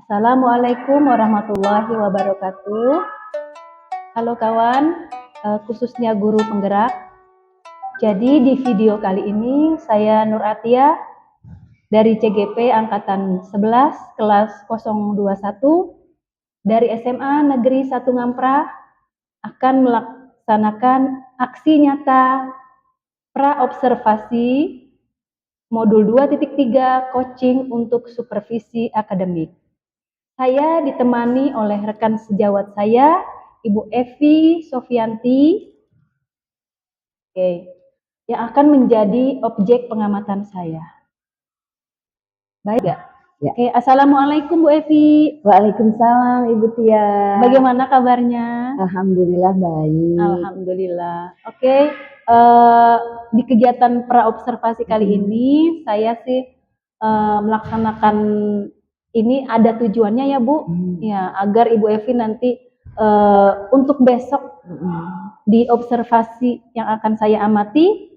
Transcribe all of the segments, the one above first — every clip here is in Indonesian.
Assalamualaikum warahmatullahi wabarakatuh. Halo kawan, khususnya guru penggerak. Jadi di video kali ini saya Nur Atia dari CGP Angkatan 11 kelas 021 dari SMA Negeri 1 Ngamprah akan melaksanakan aksi nyata praobservasi modul 2.3 coaching untuk supervisi akademik. Saya ditemani oleh rekan sejawat saya, Ibu Evi Sofianti, yang akan menjadi objek pengamatan saya. Baik ya? Oke, Assalamualaikum Bu Evi. Waalaikumsalam Ibu Tia. Bagaimana kabarnya? Alhamdulillah baik. Alhamdulillah. Oke, di kegiatan praobservasi kali ini saya sih melaksanakan ini ada tujuannya ya Bu, ya agar Ibu Evi nanti untuk besok di observasi yang akan saya amati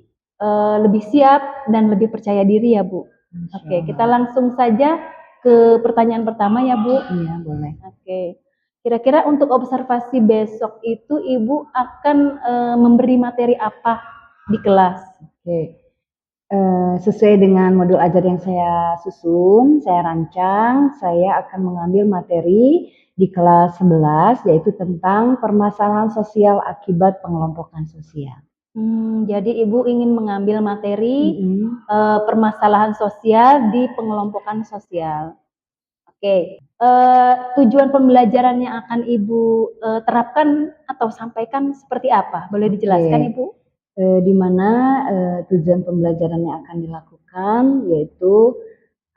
lebih siap dan lebih percaya diri ya Bu. Oke, kita langsung saja ke pertanyaan pertama ya Bu. Iya boleh. Oke, kira-kira untuk observasi besok itu Ibu akan memberi materi apa di kelas? Oke. Sesuai dengan modul ajar yang saya susun, saya rancang, saya akan mengambil materi di kelas 11 yaitu tentang permasalahan sosial akibat pengelompokan sosial. Jadi Ibu ingin mengambil materi permasalahan sosial di pengelompokan sosial. Oke, tujuan pembelajaran yang akan Ibu terapkan atau sampaikan seperti apa? Boleh dijelaskan Ibu? Di mana tujuan pembelajaran yang akan dilakukan yaitu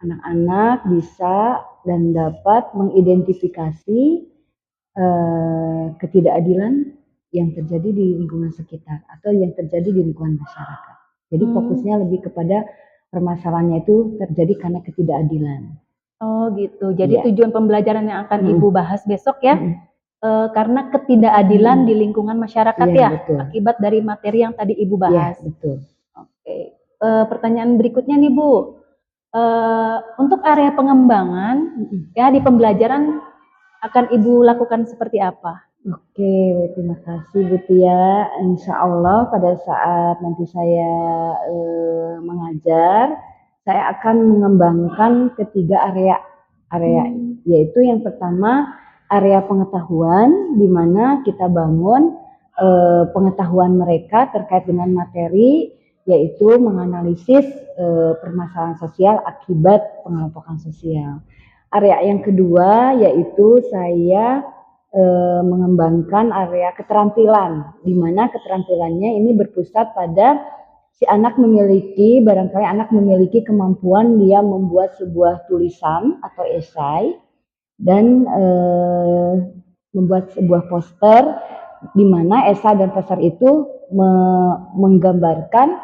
anak-anak bisa dan dapat mengidentifikasi ketidakadilan yang terjadi di lingkungan sekitar atau yang terjadi di lingkungan masyarakat. Jadi fokusnya lebih kepada permasalahannya itu terjadi karena ketidakadilan. Oh gitu. Jadi tujuan pembelajaran yang akan Ibu bahas besok ya, karena ketidakadilan di lingkungan masyarakat ya, betul. akibat dari materi yang tadi Ibu bahas. Iya, betul. Oke. Pertanyaan berikutnya nih Bu, untuk area pengembangan ya di pembelajaran akan Ibu lakukan seperti apa? Oke, terima kasih Bu Tia. Insya Allah pada saat nanti saya mengajar, saya akan mengembangkan ketiga area, yaitu yang pertama area pengetahuan, di mana kita bangun pengetahuan mereka terkait dengan materi, yaitu menganalisis permasalahan sosial akibat pengelompokan sosial. Area yang kedua yaitu saya mengembangkan area keterampilan, di mana keterampilannya ini berpusat pada si anak barangkali anak memiliki kemampuan dia membuat sebuah tulisan atau esai dan membuat sebuah poster, di mana esai dan poster itu menggambarkan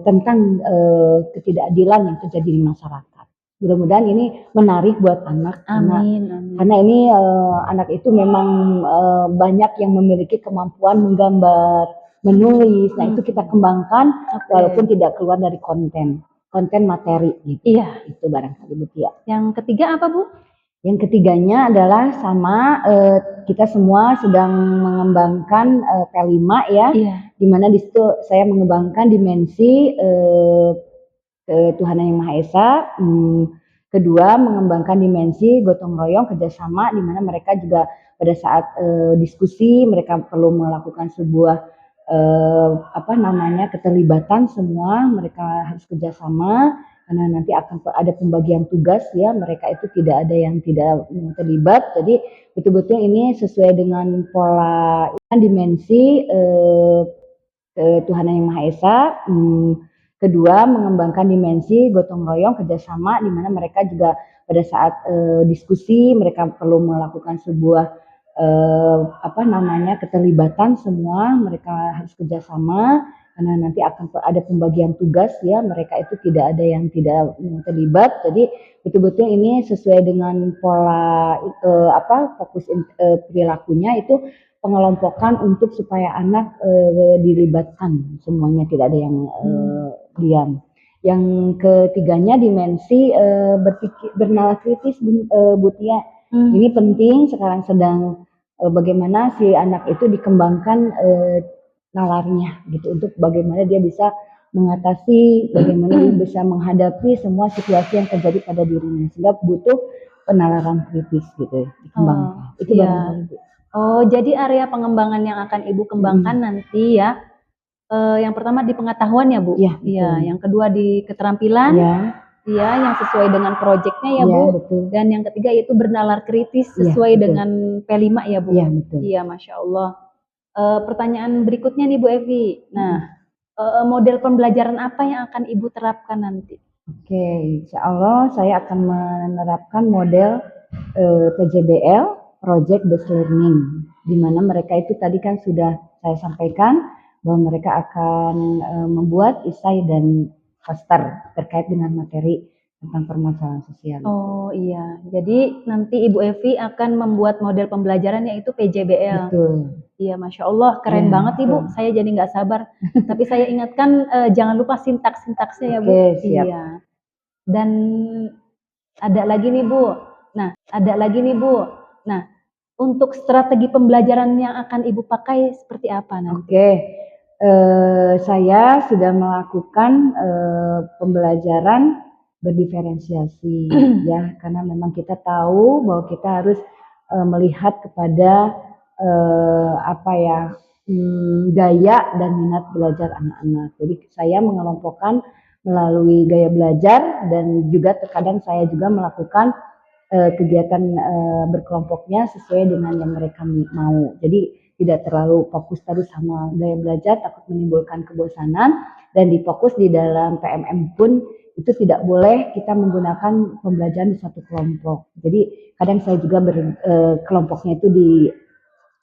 tentang ketidakadilan yang terjadi di masyarakat. Mudah-mudahan ini menarik buat anak. Amin. Karena ini anak itu memang banyak yang memiliki kemampuan menggambar, menulis. Nah itu kita kembangkan walaupun tidak keluar dari konten materi gitu. Iya. Itu barangkali Bu Tia. Yang ketiga apa Bu? Yang ketiganya adalah sama kita semua sedang mengembangkan P5 ya, di mana di situ saya mengembangkan dimensi ketuhanan yang Maha Esa. Kedua, mengembangkan dimensi gotong royong kerjasama, di mana mereka juga pada saat diskusi mereka perlu melakukan sebuah keterlibatan semua, mereka harus kerjasama karena nanti akan ada pembagian tugas ya, mereka itu tidak ada yang tidak terlibat. Jadi betul-betul ini sesuai dengan pola dimensi ketuhanan yang Maha Esa. Kedua, mengembangkan dimensi gotong royong kerjasama, di mana mereka juga pada saat diskusi mereka perlu melakukan sebuah keterlibatan semua, mereka harus kerjasama karena nanti akan ada pembagian tugas ya, mereka itu tidak ada yang tidak terlibat. Jadi betul-betul ini sesuai dengan pola fokus perilakunya itu pengelompokan untuk supaya anak dilibatkan semuanya, tidak ada yang diam. Yang ketiganya dimensi bernalar kritis, Bu Tia. Ini penting, sekarang sedang bagaimana si anak itu dikembangkan nalarnya gitu, untuk bagaimana dia bisa mengatasi, bagaimana dia bisa menghadapi semua situasi yang terjadi pada dirinya, sehingga butuh penalaran kritis gitu dikembangkan. Itu barangkali Bu. Oh, jadi area pengembangan yang akan Ibu kembangkan nanti ya, yang pertama di pengetahuan ya Bu? Iya, Iya, betul. yang kedua di keterampilan, Iya, iya, yang sesuai dengan proyeknya ya iya, Bu, betul. dan yang ketiga yaitu bernalar kritis Iya, sesuai betul. dengan P5 ya Bu? Iya, betul. Iya, Masya Allah. Pertanyaan berikutnya nih Bu Evi, nah model pembelajaran apa yang akan Ibu terapkan nanti? Oke, insya Allah saya akan menerapkan model PJBL, Project Based Learning, di mana mereka itu tadi kan sudah saya sampaikan bahwa mereka akan membuat esai dan poster terkait dengan materi tentang permasalahan sosial. Oh iya, jadi nanti Ibu Evi akan membuat model pembelajaran yaitu PJBL. Betul. Iya, Masya Allah, keren Ya, banget Ibu. betul. Saya jadi nggak sabar. Tapi saya ingatkan jangan lupa sintaks-sintaksnya ya Bu. Oke, siap. Iya. Dan ada lagi nih Bu. Nah, untuk strategi pembelajaran yang akan Ibu pakai seperti apa nanti? Oke, saya sudah melakukan pembelajaran berdiferensiasi ya, karena memang kita tahu bahwa kita harus melihat kepada gaya dan minat belajar anak-anak. Jadi saya mengelompokkan melalui gaya belajar, dan juga terkadang saya juga melakukan kegiatan berkelompoknya sesuai dengan yang mereka mau. Jadi tidak terlalu fokus terus sama gaya belajar, takut menimbulkan kebosanan, dan difokus di dalam PMM pun itu tidak boleh kita menggunakan pembelajaran di satu kelompok. Jadi kadang saya juga kelompoknya itu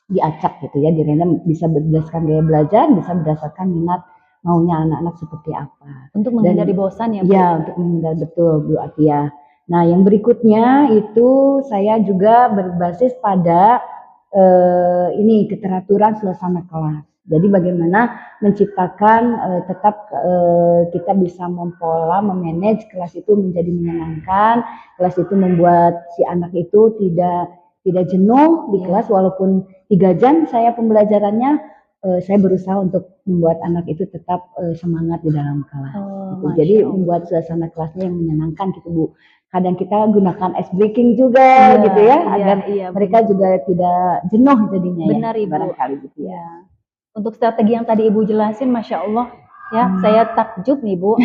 diacak gitu ya, dirandom, bisa berdasarkan gaya belajar, bisa berdasarkan minat maunya anak-anak seperti apa. Untuk menghindari bosan ya Bu? Ya, untuk menghindari, betul Bu Atia. Nah, yang berikutnya itu saya juga berbasis pada keteraturan suasana kelas. Jadi bagaimana menciptakan tetap kita bisa memanage kelas itu menjadi menyenangkan, kelas itu membuat si anak itu tidak jenuh di kelas, walaupun 3 jam saya pembelajarannya, saya berusaha untuk membuat anak itu tetap semangat di dalam kelas. Gitu. Jadi membuat suasana kelasnya yang menyenangkan gitu Bu. Kadang kita gunakan ice breaking juga gitu ya, agar mereka juga tidak jenuh jadinya. Benar ya, Ibu. Barangkali gitu ya. Untuk strategi yang tadi Ibu jelasin, Masya Allah ya, saya takjub nih Bu.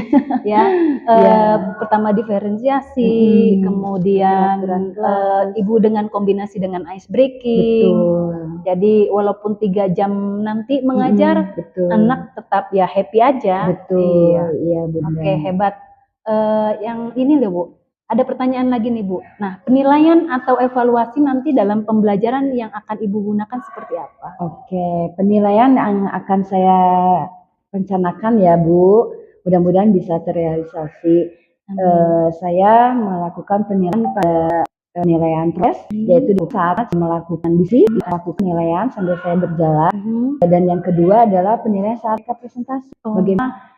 Ya, pertama diferensiasi, kemudian Ibu dengan kombinasi dengan ice breaking. Betul. Jadi walaupun 3 jam nanti mengajar, anak tetap ya happy aja. Betul. Iya, benar. Oke, hebat. Yang ini loh Bu, ada pertanyaan lagi nih Bu. Nah, penilaian atau evaluasi nanti dalam pembelajaran yang akan Ibu gunakan seperti apa? Oke, penilaian yang akan saya rencanakan ya Bu, mudah-mudahan bisa terrealisasi. Saya melakukan penilaian pada penilaian tes, yaitu di saat melakukan melakukan penilaian sambil saya berjalan. Dan yang kedua adalah penilaian saat presentasi. Bagaimana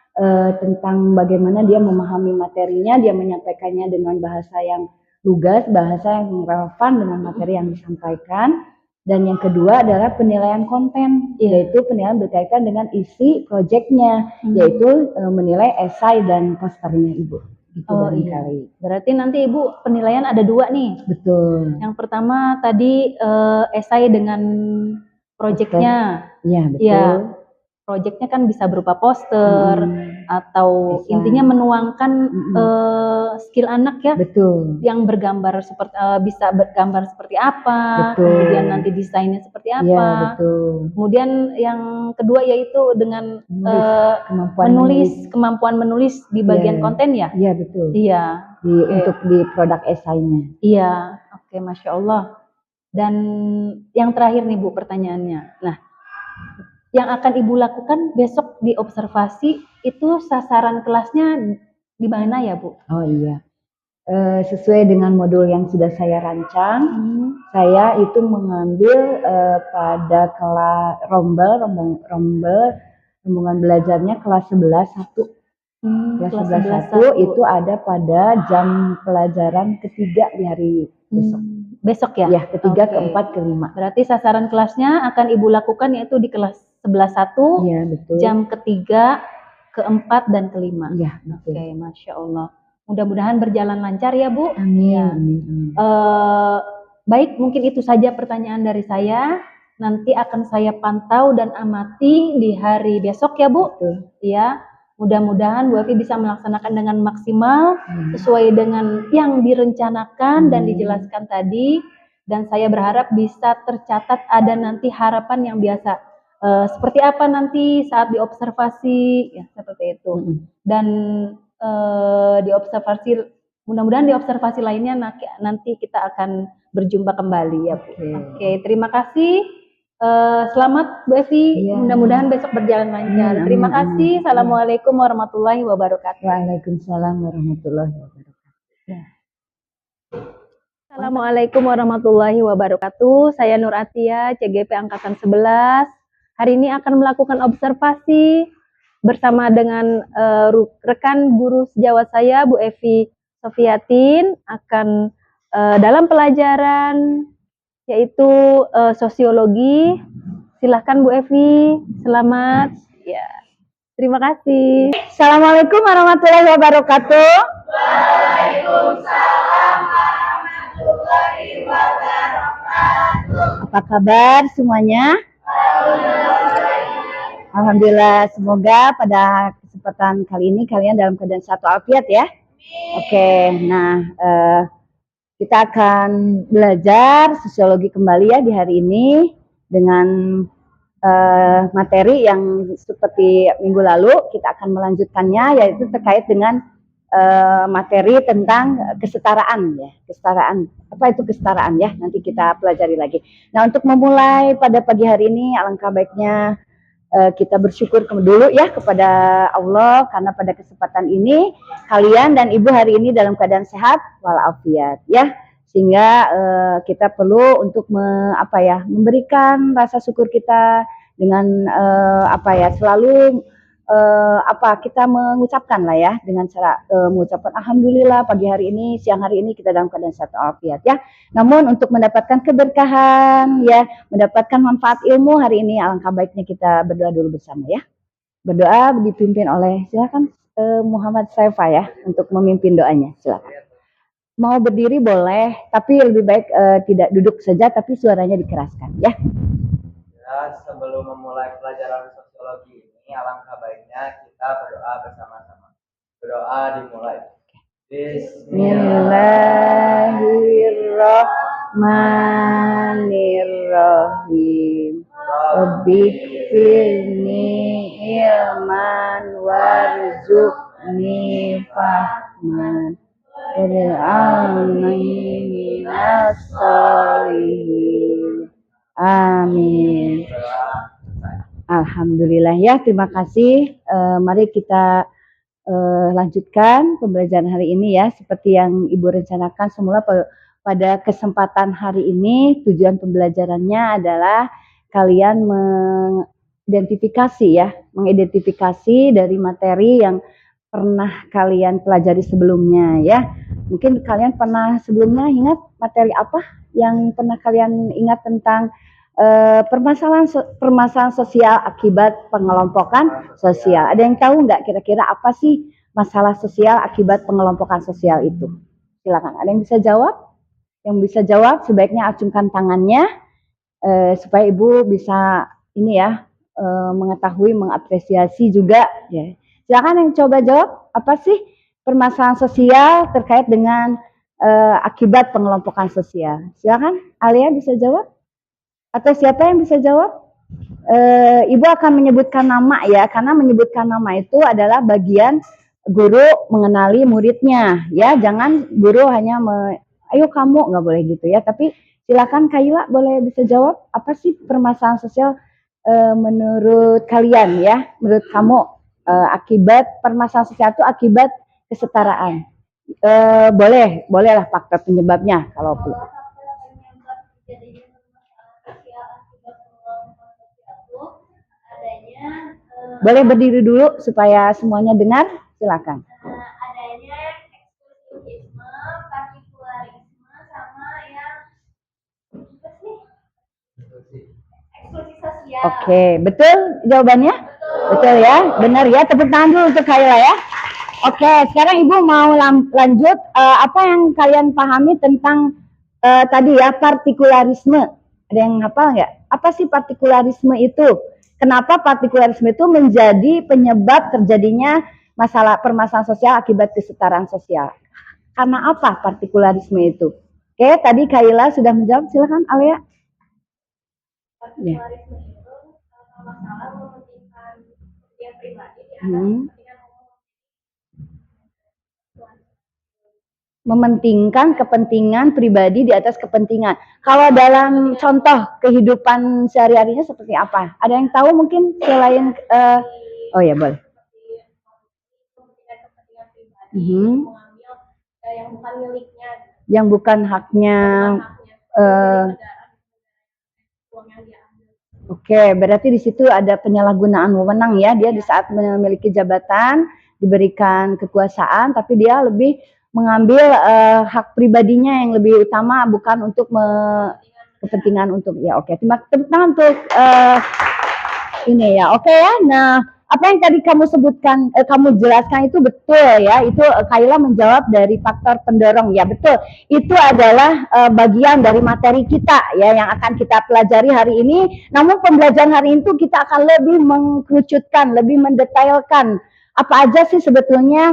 tentang bagaimana dia memahami materinya, dia menyampaikannya dengan bahasa yang lugas, bahasa yang relevan dengan materi yang disampaikan. Dan yang kedua adalah penilaian konten, yaitu penilaian berkaitan dengan isi proyeknya, yaitu menilai esai dan posternya Ibu. Gitu barangkali. Berarti nanti Ibu penilaian ada 2 nih. Betul. Yang pertama tadi esai dengan proyeknya. Iya, betul. Ya, proyeknya kan bisa berupa poster atau intinya menuangkan skill anak ya. Betul. Yang bergambar seperti bisa bergambar seperti apa, Betul. kemudian nanti desainnya seperti apa. Iya, betul. Kemudian yang kedua yaitu dengan kemampuan menulis di bagian konten ya. Iya, betul. Iya. Untuk di produk esainya. Iya, oke, Masya Allah. Dan yang terakhir nih Bu pertanyaannya. Nah, yang akan Ibu lakukan besok di observasi itu sasaran kelasnya di mana ya Bu? Oh iya, sesuai dengan modul yang sudah saya rancang, saya itu mengambil pada kelas rombongan belajarnya kelas 11 1. Kelas kelas 11 11 1 itu ada pada jam pelajaran ketiga di hari besok. Besok ya? Ya, ketiga, Oke. keempat, kelima. Berarti sasaran kelasnya akan Ibu lakukan yaitu di kelas 11 1, Iya, betul. jam ketiga, keempat, dan kelima. Iya, betul. Oke, Masya Allah. Mudah-mudahan berjalan lancar ya Bu. Amin, Ya. amin, amin. Baik, mungkin itu saja pertanyaan dari saya. Nanti akan saya pantau dan amati di hari besok ya Bu. Betul. Ya, mudah-mudahan Bu Evi bisa melaksanakan dengan maksimal sesuai dengan yang direncanakan dan dijelaskan tadi. Dan saya berharap bisa tercatat ada nanti harapan yang biasa. Seperti apa nanti saat diobservasi, ya seperti itu. Dan diobservasi, mudah-mudahan diobservasi lainnya nanti kita akan berjumpa kembali ya Bu. Oke, terima kasih. Selamat Bu Evi, mudah-mudahan besok berjalan lancar. Amin, Terima amin, kasih. amin. Assalamualaikum warahmatullahi wabarakatuh. Waalaikumsalam warahmatullahi wabarakatuh. Assalamualaikum warahmatullahi wabarakatuh. Saya Nur Atia, CGP Angkatan 11. Hari ini akan melakukan observasi bersama dengan rekan guru sejawat saya, Bu Evi Sofiatin, akan dalam pelajaran yaitu sosiologi. Silahkan Bu Evi, selamat. Ya, terima kasih. Assalamualaikum warahmatullahi wabarakatuh. Apa kabar semuanya? Alhamdulillah, semoga pada kesempatan kali ini kalian dalam keadaan sehat walafiat ya. Oke, nah kita akan belajar sosiologi kembali ya di hari ini dengan materi yang seperti minggu lalu. Kita akan melanjutkannya, yaitu terkait dengan materi tentang kesetaraan ya. Kesetaraan, apa itu kesetaraan ya, nanti kita pelajari lagi. Nah, untuk memulai pada pagi hari ini alangkah baiknya kita bersyukur dulu ya kepada Allah, karena pada kesempatan ini kalian dan ibu hari ini dalam keadaan sehat walafiat ya, sehingga kita perlu untuk memberikan rasa syukur kita dengan selalu kita mengucapkan lah ya, dengan cara mengucapkan alhamdulillah pagi hari ini, siang hari ini kita dalam keadaan sehat walafiat ya. Namun untuk mendapatkan keberkahan ya, mendapatkan manfaat ilmu hari ini, alangkah baiknya kita berdoa dulu bersama ya. Berdoa dipimpin oleh, silakan Muhammad Saifa ya untuk memimpin doanya, silakan. Mau berdiri boleh, tapi lebih baik tidak duduk saja, tapi suaranya dikeraskan ya. Ya, sebelum memulai pelajaran sosiologi ini, alangkah baiknya kita berdoa bersama-sama. Berdoa dimulai. Bismillahirrahmanirrahim. Rabbighfirli ilman warzuqni fahman waj'alni minas sholihin. Amin. Alhamdulillah ya, terima kasih. Mari kita lanjutkan pembelajaran hari ini ya, seperti yang Ibu rencanakan semula pada kesempatan hari ini. Tujuan pembelajarannya adalah kalian mengidentifikasi dari materi yang pernah kalian pelajari sebelumnya ya. Mungkin kalian pernah sebelumnya ingat materi apa yang pernah kalian ingat tentang permasalahan sosial akibat pengelompokan sosial. Ada yang tahu nggak kira-kira apa sih masalah sosial akibat pengelompokan sosial itu? Silakan. Ada yang bisa jawab? Yang bisa jawab sebaiknya acungkan tangannya supaya Ibu bisa ini ya mengetahui, mengapresiasi juga. Ya. Silakan yang coba jawab, apa sih permasalahan sosial terkait dengan akibat pengelompokan sosial? Silakan, Alia bisa jawab? Atau siapa yang bisa jawab? Ibu akan menyebutkan nama ya, karena menyebutkan nama itu adalah bagian guru mengenali muridnya ya. Jangan guru hanya ayo kamu, nggak boleh gitu ya. Tapi silakan Kaila boleh bisa jawab, apa sih permasalahan sosial menurut kalian ya, menurut kamu akibat permasalahan sosial itu akibat kesetaraan. Bolehlah faktor penyebabnya kalau perlu. Boleh berdiri dulu supaya semuanya dengar. silakan. Adanya eksklusivisme, partikularisme, sama yang apa sih? Eksklusi sosial. Oke, betul jawabannya? Betul ya, benar ya. Tepuk tangan dulu untuk Kayla ya. Oke, sekarang Ibu mau lanjut. Apa yang kalian pahami tentang tadi ya, partikularisme? Ada yang hafal nggak? Apa sih partikularisme itu? Kenapa partikularisme itu menjadi penyebab terjadinya permasalahan sosial akibat kesetaraan sosial? Karena apa partikularisme itu? Oke, tadi Kayla sudah menjawab. Silakan Alia. Partikularisme itu masalah mementingkan kepentingan pribadi di atas kepentingan umum. Mementingkan kepentingan pribadi di atas kepentingan. Kalau dalam contoh kehidupan sehari-harinya seperti apa? Ada yang tahu mungkin selain oh ya boleh. Kepentingan pribadi mengambil yang bukan miliknya. Yang bukan haknya. Oke, berarti di situ ada penyalahgunaan wewenang ya. Dia di saat memiliki jabatan diberikan kekuasaan, tapi dia lebih mengambil hak pribadinya yang lebih utama, bukan untuk kepentingan untuk ya. Oke, terima kasih untuk ini ya. Oke ya. Nah, apa yang tadi kamu sebutkan, kamu jelaskan itu betul ya. Itu Kayla menjawab dari faktor pendorong ya, betul. Itu adalah bagian dari materi kita ya yang akan kita pelajari hari ini. Namun pembelajaran hari itu kita akan lebih mengkerucutkan, lebih mendetailkan apa aja sih sebetulnya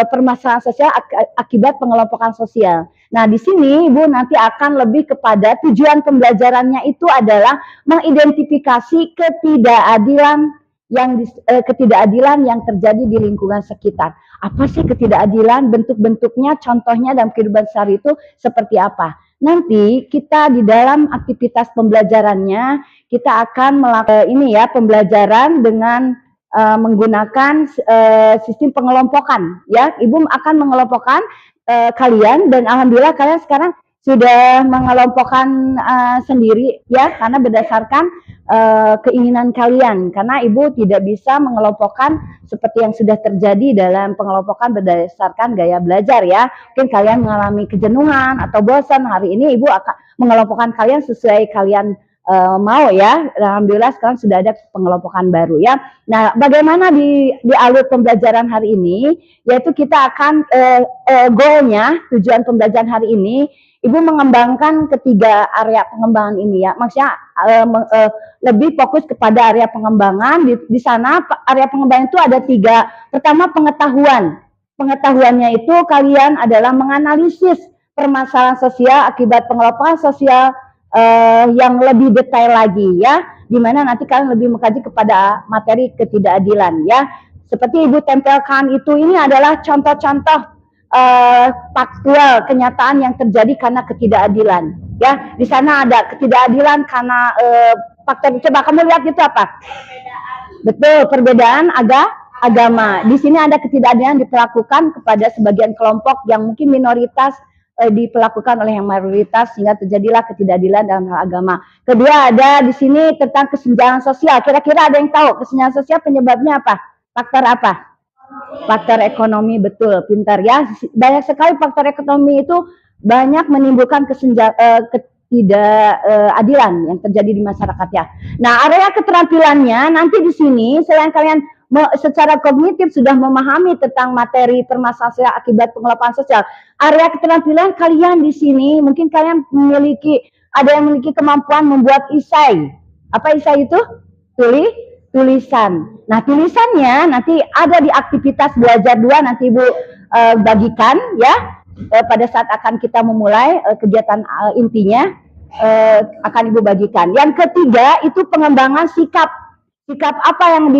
permasalahan sosial akibat pengelompokan sosial. Nah, di sini Ibu nanti akan lebih kepada tujuan pembelajarannya itu adalah mengidentifikasi ketidakadilan yang terjadi di lingkungan sekitar. Apa sih ketidakadilan? Bentuk-bentuknya, contohnya dalam kehidupan sehari itu seperti apa? Nanti kita di dalam aktivitas pembelajarannya kita akan melakukan ini ya, pembelajaran dengan menggunakan sistem pengelompokan ya. Ibu akan mengelompokkan kalian dan alhamdulillah kalian sekarang sudah mengelompokkan sendiri ya, karena berdasarkan keinginan kalian, karena Ibu tidak bisa mengelompokkan seperti yang sudah terjadi dalam pengelompokan berdasarkan gaya belajar ya. Mungkin kalian mengalami kejenuhan atau bosan, hari ini Ibu akan mengelompokkan kalian sesuai kalian mau ya. Alhamdulillah sekarang sudah ada pengelompokan baru ya. Nah, bagaimana di alur pembelajaran hari ini, yaitu kita akan goalnya, tujuan pembelajaran hari ini Ibu mengembangkan ketiga area pengembangan ini ya. Maksudnya lebih fokus kepada area pengembangan. Di sana area pengembangan itu ada 3. Pertama, pengetahuan. Pengetahuannya itu kalian adalah menganalisis permasalahan sosial akibat pengelompokan sosial yang lebih detail lagi ya, dimana nanti kalian lebih mengkaji kepada materi ketidakadilan ya. Seperti Ibu tempelkan itu, ini adalah contoh-contoh faktual kenyataan yang terjadi karena ketidakadilan ya. Di sana ada ketidakadilan karena faktor, coba kamu lihat itu apa? Perbedaan. Betul, perbedaan agama. Di sini ada ketidakadilan diperlakukan kepada sebagian kelompok yang mungkin minoritas diperlakukan oleh yang mayoritas, sehingga terjadilah ketidakadilan dalam hal agama. Kedua, ada di sini tentang kesenjangan sosial. Kira-kira ada yang tahu kesenjangan sosial penyebabnya apa? Faktor apa? Faktor ekonomi, betul, pintar ya. Banyak sekali faktor ekonomi itu banyak menimbulkan ketidakadilan yang terjadi di masyarakat ya. Nah, area keterampilannya nanti di sini selain kalian secara kognitif sudah memahami tentang materi permasalahan sosial akibat pengelompokan sosial, area keterampilan kalian di sini mungkin kalian ada yang memiliki kemampuan membuat esai. Apa esai itu? Tulisan. Nah, tulisannya nanti ada di aktivitas belajar 2, nanti Ibu bagikan ya pada saat akan kita memulai kegiatan intinya akan Ibu bagikan. Yang ketiga itu pengembangan sikap. Sikap apa yang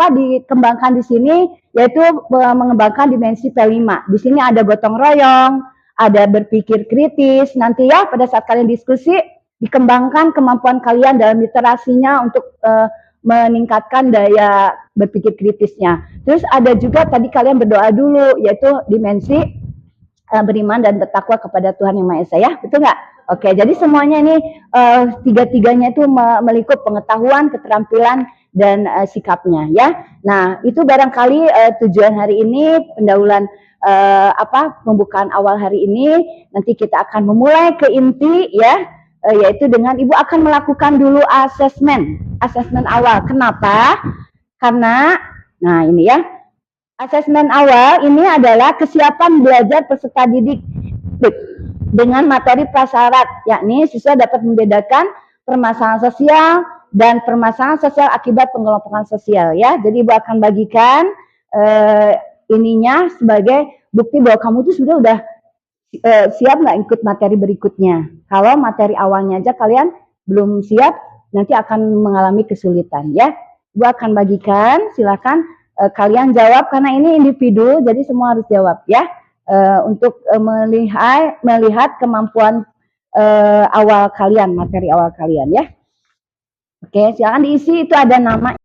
dikembangkan di sini, yaitu mengembangkan dimensi P5. Di sini ada gotong royong, ada berpikir kritis. Nanti ya pada saat kalian diskusi dikembangkan kemampuan kalian dalam literasinya untuk meningkatkan daya berpikir kritisnya. Terus ada juga tadi kalian berdoa dulu, yaitu dimensi beriman dan bertakwa kepada Tuhan Yang Maha Esa ya, betul nggak? Oke, jadi semuanya ini tiga-tiganya itu melingkup pengetahuan, keterampilan, dan sikapnya ya. Nah, itu barangkali tujuan hari ini pendahuluan pembukaan awal hari ini. Nanti kita akan memulai ke inti ya, yaitu dengan Ibu akan melakukan dulu asesmen awal. Kenapa? Karena nah ini ya, asesmen awal ini adalah kesiapan belajar peserta didik dengan materi prasyarat, yakni siswa dapat membedakan permasalahan sosial dan permasalahan sosial akibat pengelompokan sosial ya. Jadi Ibu akan bagikan ininya sebagai bukti bahwa kamu tuh sudah siap nggak ikut materi berikutnya. Kalau materi awalnya aja kalian belum siap, nanti akan mengalami kesulitan ya. Ibu akan bagikan, silakan kalian jawab karena ini individu, jadi semua harus jawab ya. Untuk melihat kemampuan awal kalian, materi awal kalian ya. Oke, silakan diisi, itu ada nama.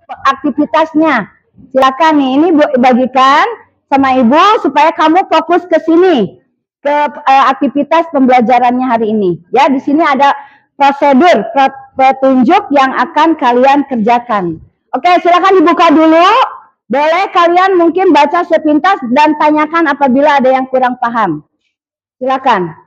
Aktivitasnya Silakan nih, ini bagikan sama Ibu supaya kamu fokus ke sini, ke aktivitas pembelajarannya hari ini. Ya, di sini ada prosedur, petunjuk yang akan kalian kerjakan. Oke, silakan dibuka dulu. Boleh kalian mungkin baca sepintas dan tanyakan apabila ada yang kurang paham. Silakan.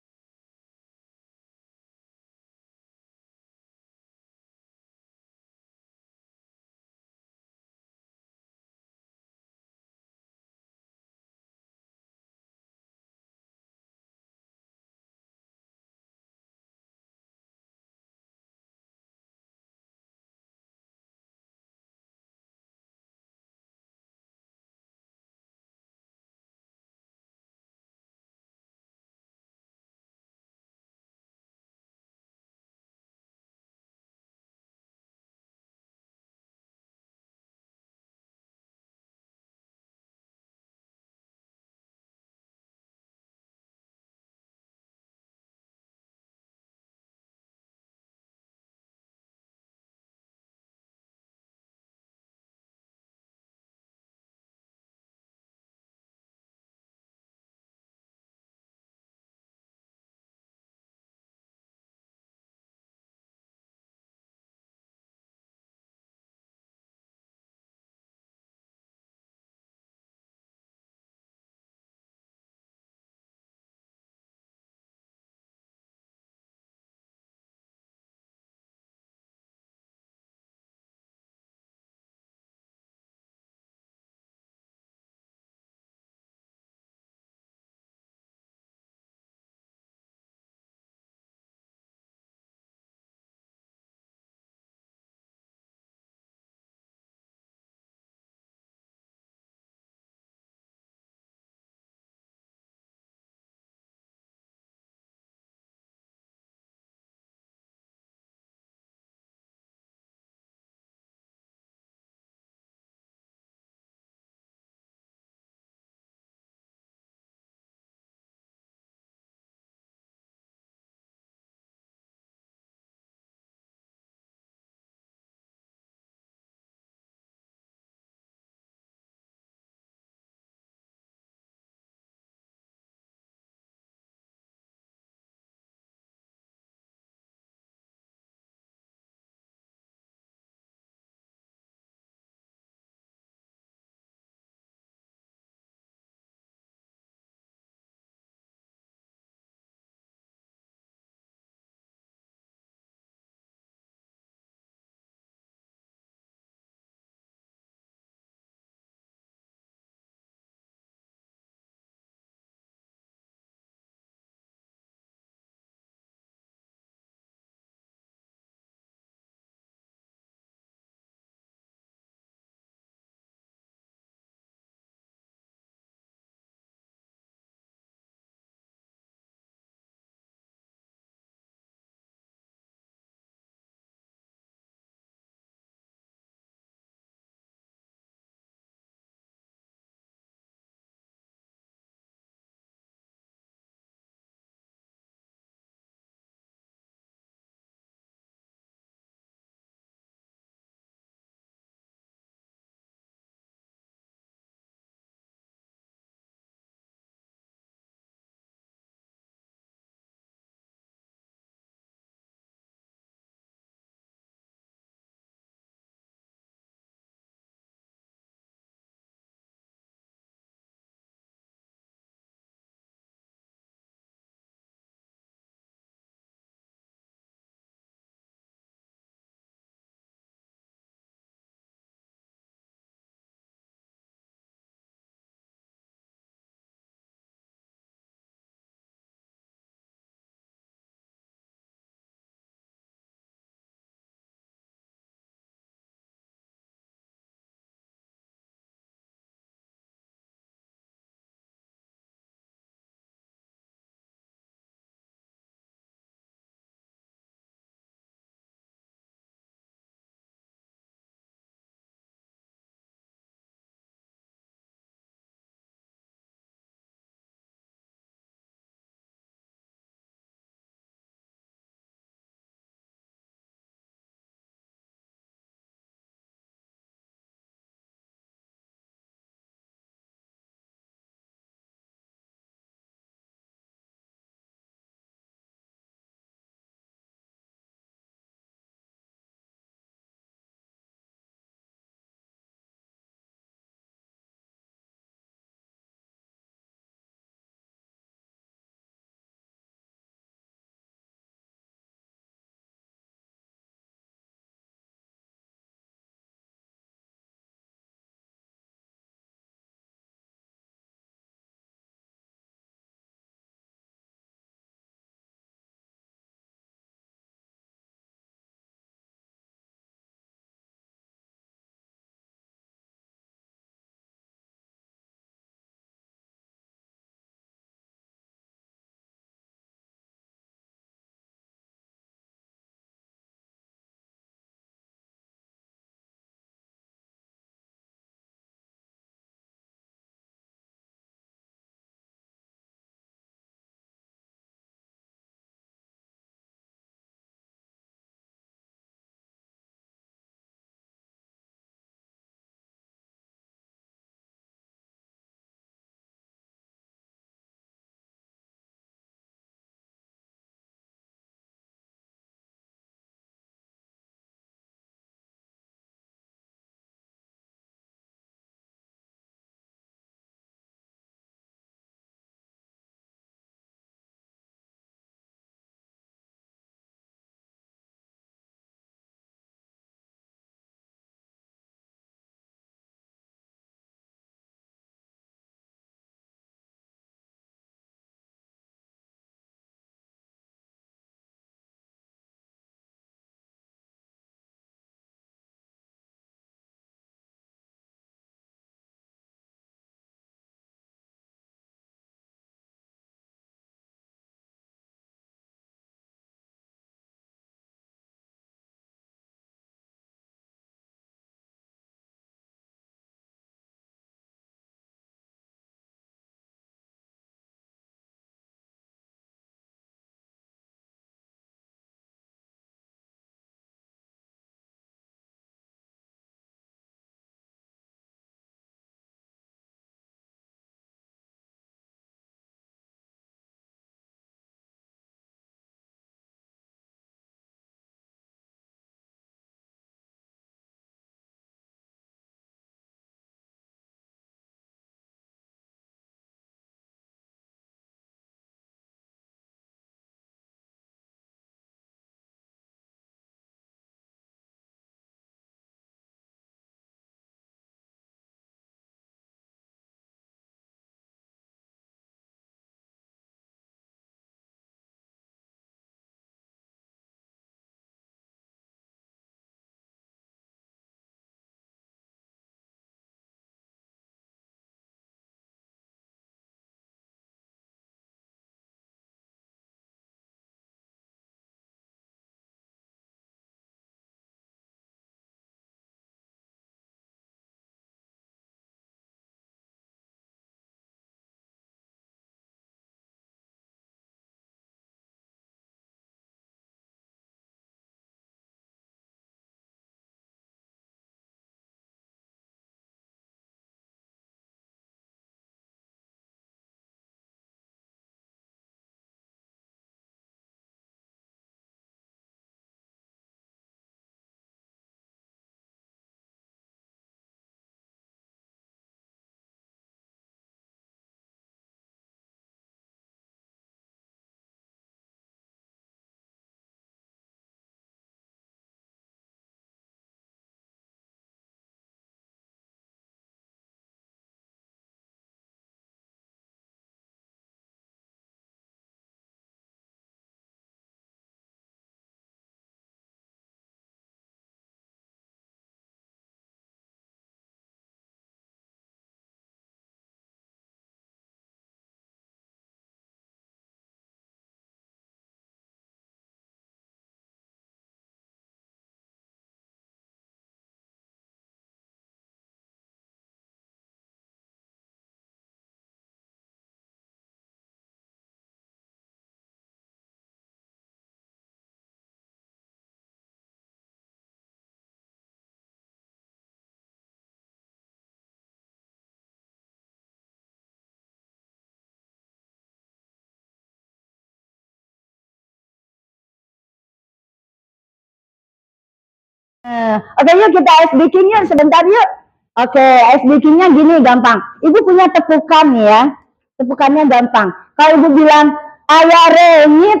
Oke, yuk kita ice breaking yuk sebentar yuk. Oke, ice breakingnya gini gampang. Ibu punya tepukan ya. Tepukannya gampang. Kalau ibu bilang ayah rengit,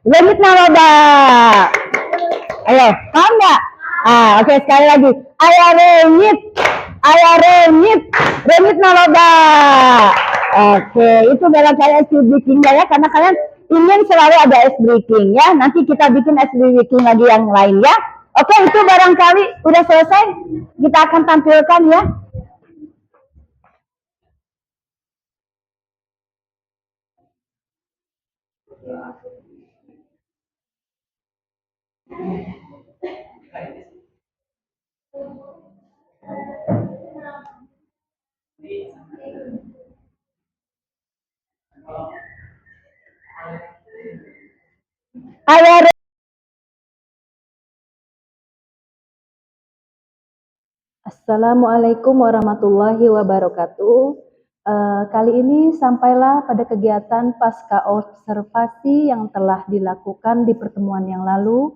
rengit naloba. Ayo, paham nggak? Oke, sekali lagi. Ayah rengit, rengit naloba. Oke, itu barangkali ice breaking ya, karena kalian ingin selalu ada ice breaking ya. Nanti kita bikin ice breaking lagi yang lain ya. Oke, itu barangkali udah selesai. Kita akan tampilkan ya. Ayah Assalamualaikum warahmatullahi wabarakatuh. Kali ini sampailah pada kegiatan pasca observasi yang telah dilakukan di pertemuan yang lalu.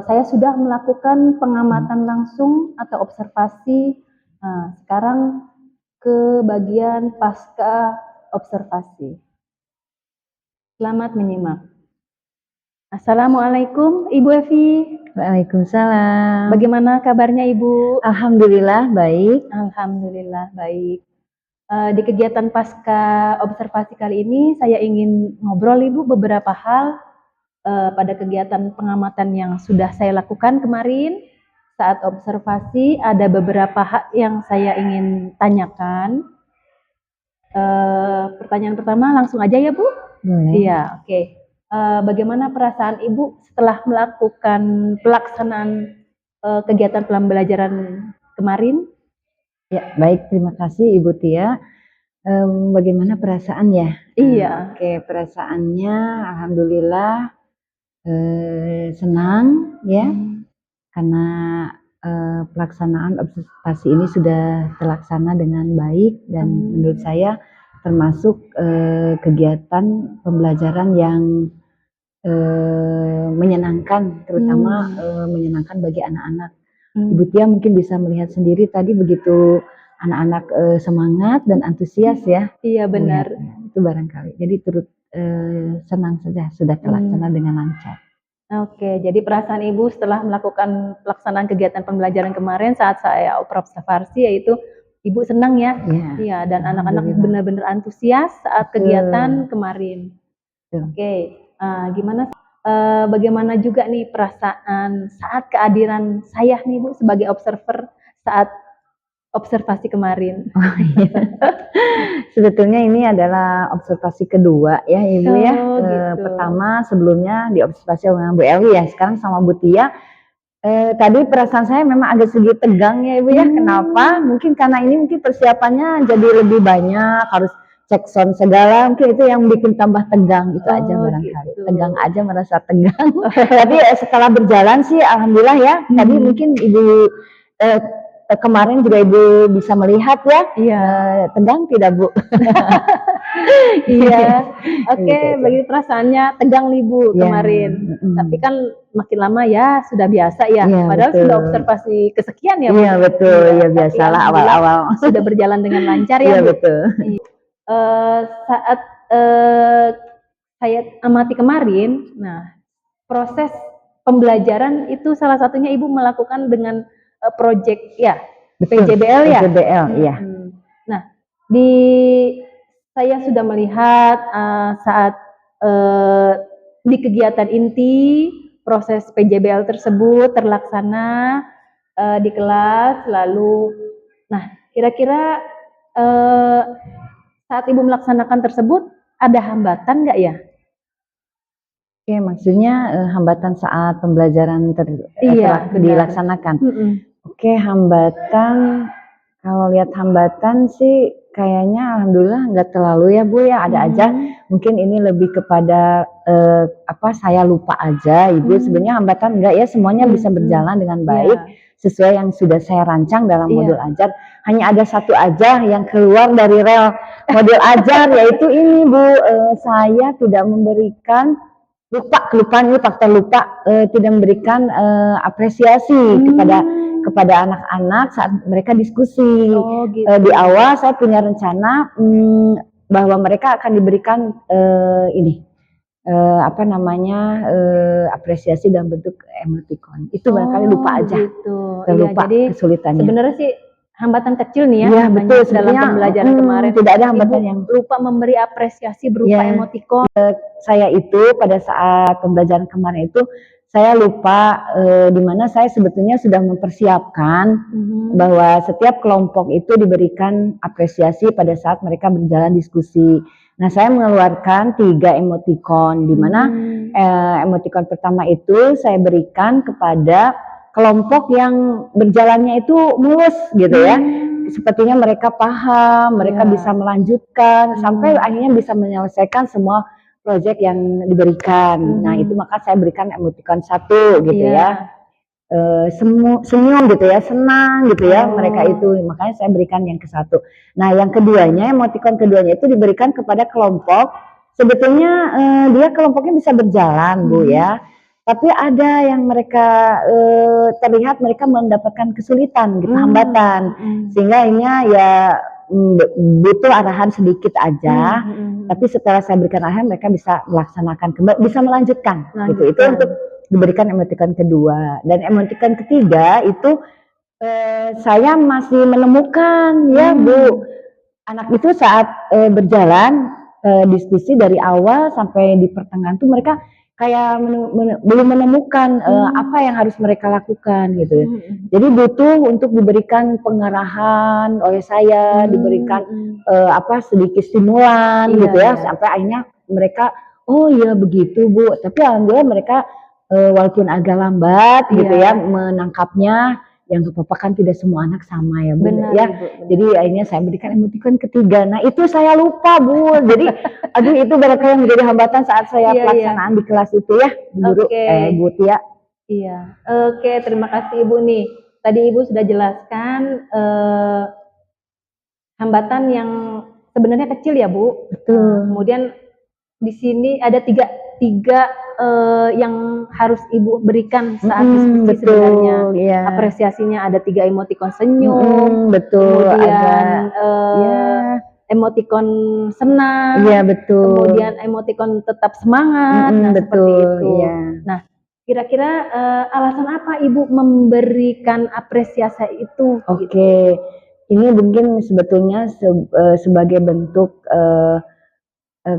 Saya sudah melakukan pengamatan langsung atau observasi. Sekarang ke bagian pasca observasi. Selamat menyimak. Assalamualaikum Ibu Evi. Waalaikumsalam. Bagaimana kabarnya Ibu? Alhamdulillah baik. Alhamdulillah baik. Di kegiatan pasca observasi kali ini saya ingin ngobrol Ibu beberapa hal pada kegiatan pengamatan yang sudah saya lakukan kemarin. Saat observasi ada beberapa hal yang saya ingin tanyakan. Pertanyaan pertama langsung aja ya Bu? Boleh. Iya, oke. Bagaimana perasaan Ibu setelah melakukan pelaksanaan kegiatan pembelajaran kemarin? Ya, baik, terima kasih Ibu Tia. Bagaimana perasaan ya? Iya. Oke, perasaannya alhamdulillah senang ya, karena pelaksanaan observasi ini sudah terlaksana dengan baik dan menurut saya termasuk kegiatan pembelajaran yang menyenangkan, terutama menyenangkan bagi anak-anak. Ibu Tia mungkin bisa melihat sendiri tadi begitu anak-anak semangat dan antusias ya. Iya benar. Itu barangkali. Jadi turut senang saja sudah terlaksana dengan lancar. Oke, jadi perasaan Ibu setelah melakukan pelaksanaan kegiatan pembelajaran kemarin saat saya observasi yaitu Ibu senang ya? Iya, dan anak-anak benar-benar antusias saat kegiatan kemarin. Oke, gimana? Bagaimana juga nih perasaan saat kehadiran saya nih Bu sebagai observer saat observasi kemarin? Sebetulnya ini adalah observasi kedua ya Ibu ya. Gitu. Pertama sebelumnya diobservasi sama Bu Eli ya, sekarang sama Bu Tia. Tadi perasaan saya memang agak sedikit tegang ya Ibu ya. Kenapa? Mungkin karena ini mungkin persiapannya jadi lebih banyak, harus cek sound segala, mungkin itu yang bikin tambah tegang itu aja barangkali. Gitu. Tegang aja, merasa tegang. Tapi setelah berjalan sih alhamdulillah ya. Tadi mungkin Ibu kemarin juga Ibu bisa melihat ya. Iya. Tegang tidak Bu? Iya. Oke, bagi perasaannya tegang nih Bu kemarin. Tapi kan makin lama ya sudah biasa ya. Padahal betul. sudah observasi kesekian ya Bu. Iya betul, ya biasalah awal-awal. Sudah berjalan dengan lancar ya Iya Bu. betul. Saat saya amati kemarin, nah proses pembelajaran itu salah satunya Ibu melakukan dengan project ya, PJBL ya. PJBL, iya. Nah, saya sudah melihat saat di kegiatan inti proses PJBL tersebut terlaksana di kelas, lalu, nah kira-kira saat Ibu melaksanakan tersebut ada hambatan nggak ya? Oke, maksudnya hambatan saat pembelajaran dilaksanakan. Oke, hambatan, kalau lihat hambatan sih kayaknya alhamdulillah nggak terlalu ya Bu ya, ada aja. Mungkin ini lebih kepada saya lupa aja Ibu. Sebenarnya hambatan enggak ya, semuanya bisa berjalan dengan baik sesuai yang sudah saya rancang dalam modul ajar. Hanya ada satu aja yang keluar dari rel modul ajar, yaitu ini Bu, saya tidak memberikan kelupaan ini faktor lupa, tidak memberikan apresiasi kepada anak-anak saat mereka diskusi. Oh gitu. Di awal saya punya rencana bahwa mereka akan diberikan apresiasi dalam bentuk emoticon. Itu barangkali lupa aja, Gitu. terlupa Jadi kesulitannya. sebenarnya sih hambatan kecil nih ya, Iya betul, dalam sebenarnya pembelajaran kemarin. tidak ada hambatan Ibu yang lupa memberi apresiasi berupa Iya. emoticon. Saya itu pada saat pembelajaran kemarin itu saya lupa di mana saya sebetulnya sudah mempersiapkan bahwa setiap kelompok itu diberikan apresiasi pada saat mereka berjalan diskusi. Nah, saya mengeluarkan 3 emoticon di mana emoticon pertama itu saya berikan kepada kelompok yang berjalannya itu mulus gitu ya. Sepertinya mereka paham, mereka bisa melanjutkan sampai akhirnya bisa menyelesaikan semua proyek yang diberikan. Nah, itu maka saya berikan emoticon 1 gitu ya. Senyum gitu ya, senang gitu ya mereka itu, makanya saya berikan yang ke-1. Nah, yang keduanya, emoticon keduanya itu diberikan kepada kelompok, sebetulnya dia kelompoknya bisa berjalan Bu ya, tapi ada yang mereka terlihat mereka mendapatkan kesulitan gitu, hambatan, sehingga ini ya butuh arahan sedikit aja, tapi setelah saya berikan arahan mereka bisa melaksanakan kembali, bisa melanjutkan. Gitu. Itu untuk diberikan emoticon kedua. Dan emoticon ketiga itu saya masih menemukan ya Bu, anak itu saat berjalan diskusi dari awal sampai di pertengahan tuh mereka kayak belum menemukan apa yang harus mereka lakukan gitu. Jadi butuh untuk diberikan pengarahan oleh saya, diberikan sedikit stimulan gitu ya, sampai akhirnya mereka oh ya begitu Bu. Tapi alhamdulillah mereka walaupun agak lambat gitu ya menangkapnya, yang apa-apa kan tidak semua anak sama ya Bu. Benar, ya. Ibu, benar. Jadi akhirnya saya berikan emoticon ketiga. Nah itu saya lupa Bu. Jadi aduh itu barangkali yang menjadi hambatan saat saya pelaksanaan di kelas itu ya Bu Bu Tia. Iya. Oke, terima kasih Ibu nih. Tadi Ibu sudah jelaskan hambatan yang sebenarnya kecil ya Bu. Betul. Kemudian di sini ada tiga yang harus Ibu berikan saat diskusi sebenarnya. Apresiasinya ada 3 emoticon senyum, kemudian emoticon senang, kemudian emoticon tetap semangat, seperti itu. Nah, kira-kira alasan apa Ibu memberikan apresiasi itu? Oke, ini mungkin sebetulnya sebagai bentuk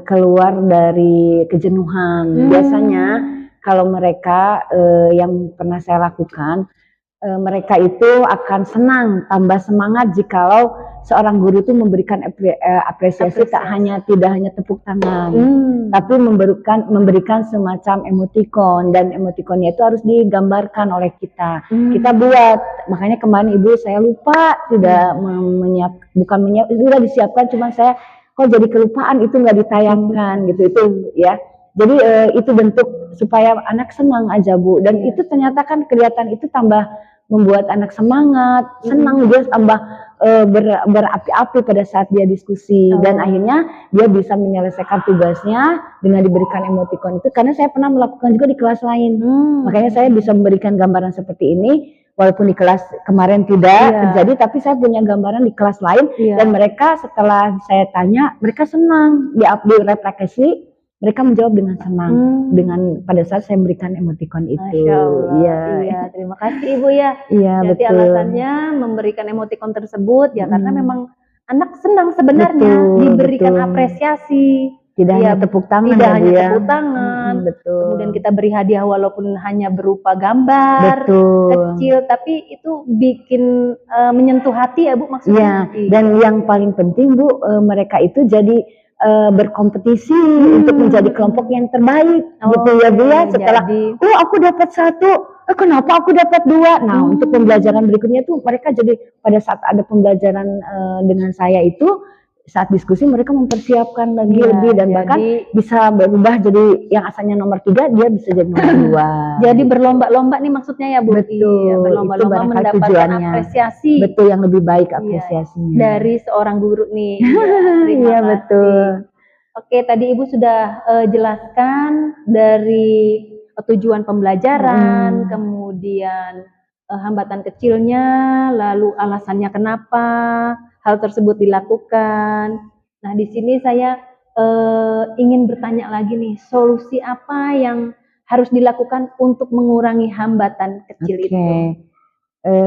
keluar dari kejenuhan. Biasanya kalau mereka yang pernah saya lakukan, mereka itu akan senang, tambah semangat jikalau seorang guru itu memberikan apresiasi tidak hanya tepuk tangan, tapi memberikan semacam emoticon, dan emoticonnya itu harus digambarkan oleh kita. Kita buat, makanya kemarin Ibu saya lupa tidak sudah disiapkan, cuma saya kok jadi kelupaan itu nggak ditayangkan gitu itu ya. Jadi itu bentuk supaya anak senang aja Bu, dan itu ternyata kan kelihatan itu tambah membuat anak semangat, senang, dia tambah berapi-api pada saat dia diskusi, dan akhirnya dia bisa menyelesaikan tugasnya dengan diberikan emoticon itu, karena saya pernah melakukan juga di kelas lain. Makanya saya bisa memberikan gambaran seperti ini. Walaupun di kelas kemarin tidak terjadi, tapi saya punya gambaran di kelas lain, dan mereka setelah saya tanya, mereka senang, direfleksi, mereka menjawab dengan senang, dengan pada saat saya memberikan emoticon itu. Masya Allah. Iya, terima kasih Ibu ya. Iya, jadi betul. alasannya memberikan emoticon tersebut ya karena memang anak senang sebenarnya diberikan apresiasi. Tidak hanya tepuk tangan, tidak hanya tepuk tangan. Kemudian kita beri hadiah walaupun hanya berupa gambar kecil, tapi itu bikin menyentuh hati ya Bu maksudnya. Dan yang paling penting Bu, mereka itu jadi berkompetisi untuk menjadi kelompok yang terbaik gitu ya Bu ya. Setelah aku dapat 1, kenapa aku dapat 2. Nah untuk pembelajaran berikutnya tuh mereka jadi pada saat ada pembelajaran dengan saya itu, saat diskusi mereka mempersiapkan lagi lebih, dan bahkan bisa berubah jadi yang asalnya nomor 3 dia bisa jadi nomor 2. Jadi berlomba-lomba nih maksudnya ya Bu. Berlomba-lomba mendapatkan apresiasi. Betul, yang lebih baik apresiasinya. Dari seorang guru nih. Iya betul. Oke, tadi Ibu sudah jelaskan dari tujuan pembelajaran, kemudian hambatan kecilnya, lalu alasannya kenapa hal tersebut dilakukan. Nah, di sini saya ingin bertanya lagi nih, solusi apa yang harus dilakukan untuk mengurangi hambatan kecil itu?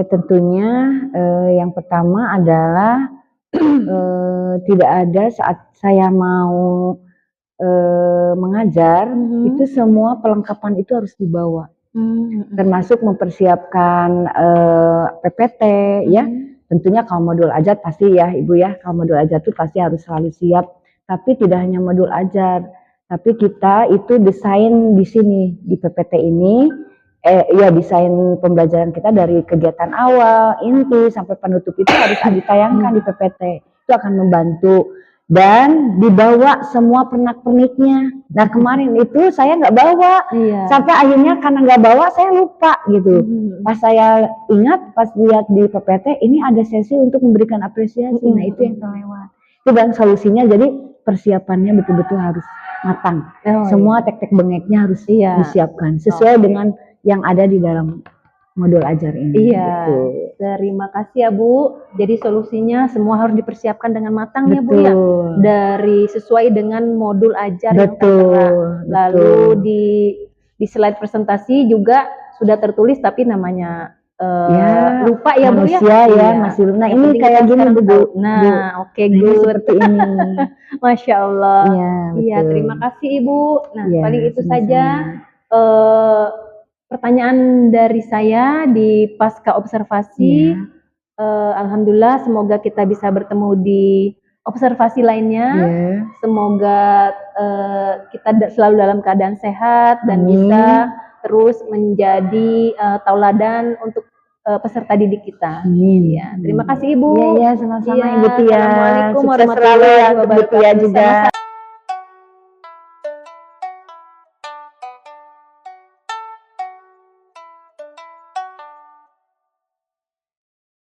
Tentunya yang pertama adalah tidak ada saat saya mau mengajar, itu semua perlengkapan itu harus dibawa. Termasuk mempersiapkan PPT ya. Tentunya kalau modul ajar pasti ya Ibu ya, kalau modul ajar itu pasti harus selalu siap. Tapi tidak hanya modul ajar, tapi kita itu desain di sini di PPT ini, ya desain pembelajaran kita dari kegiatan awal, inti sampai penutup itu harus ditayangkan di PPT. Itu akan membantu. Dan dibawa semua pernak-perniknya. Nah kemarin itu saya nggak bawa, sampai akhirnya karena nggak bawa saya lupa gitu. Pas saya ingat, pas lihat di PPT ini ada sesi untuk memberikan apresiasi. Nah itu yang terlewat. Itu dan solusinya, jadi persiapannya betul-betul harus matang. Semua tek-tek bengeknya harus disiapkan sesuai dengan yang ada di dalam modul ajar ini. Gitu. Terima kasih ya Bu. Jadi solusinya semua harus dipersiapkan dengan matang ya Bu ya. Dari sesuai dengan modul ajar yang tertera. Lalu di slide presentasi juga sudah tertulis tapi namanya lupa ya Bu ya. Manusia ya masih lupa. Nah ini kayak gini Bu. Nah oke, good. Seperti ini. Masya Allah. Iya, terima kasih Ibu. Nah paling itu sama-sama. saja pertanyaan dari saya di pasca observasi. Alhamdulillah semoga kita bisa bertemu di observasi lainnya. Semoga kita selalu dalam keadaan sehat dan bisa terus menjadi tauladan untuk peserta didik kita. Terima kasih Ibu. Sama-sama Ibu Tia. Assalamualaikum Sukses warahmatullahi selalu ya Ibu Tia juga.